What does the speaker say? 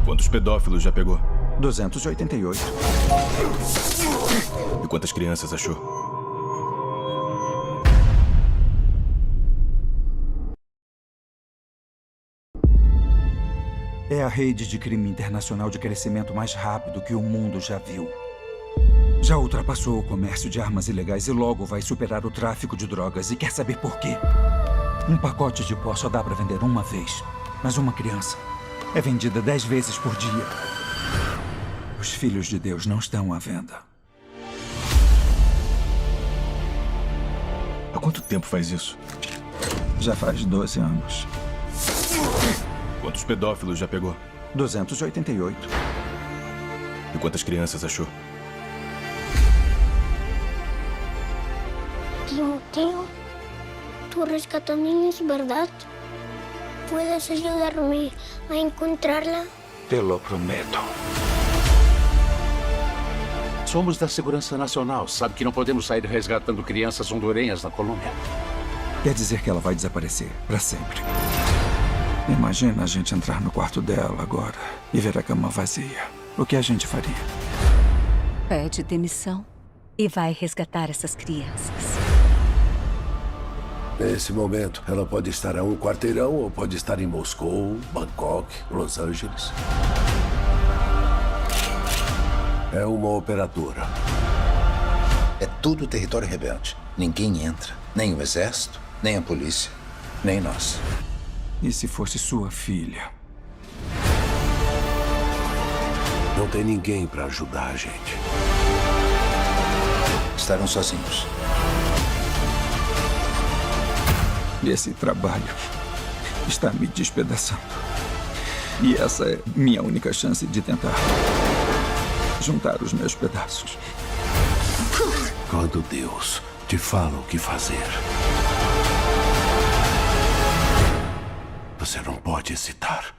Quantos pedófilos já pegou? 288. E quantas crianças achou? É a rede de crime internacional de crescimento mais rápido que o mundo já viu. Já ultrapassou o comércio de armas ilegais e logo vai superar o tráfico de drogas. E quer saber por quê? Um pacote de pó só dá para vender uma vez. Mas uma criança é vendida 10 vezes por dia. Os filhos de Deus não estão à venda. Há quanto tempo faz isso? Já faz 12 anos. Quantos pedófilos já pegou? 288. E quantas crianças achou? Timoteo, tú rescatas niños, ¿verdad? ¿Puedes ayudarme a encontrarla? Te lo prometo. Somos da Segurança Nacional. Sabe que não podemos sair resgatando crianças hondurenhas na Colômbia. Quer dizer que ela vai desaparecer para sempre. Imagina a gente entrar no quarto dela agora e ver a cama vazia. O que a gente faria? Pede demissão e vai resgatar essas crianças. Nesse momento, ela pode estar a um quarteirão ou pode estar em Moscou, Bangkok, Los Angeles. É uma operadora. É tudo território rebelde. Ninguém entra. Nem o exército, nem a polícia, nem nós. E se fosse sua filha? Não tem ninguém para ajudar a gente. Estarão sozinhos. Esse trabalho está me despedaçando. E essa é minha única chance de tentar juntar os meus pedaços. Quando Deus te fala o que fazer, você não pode hesitar.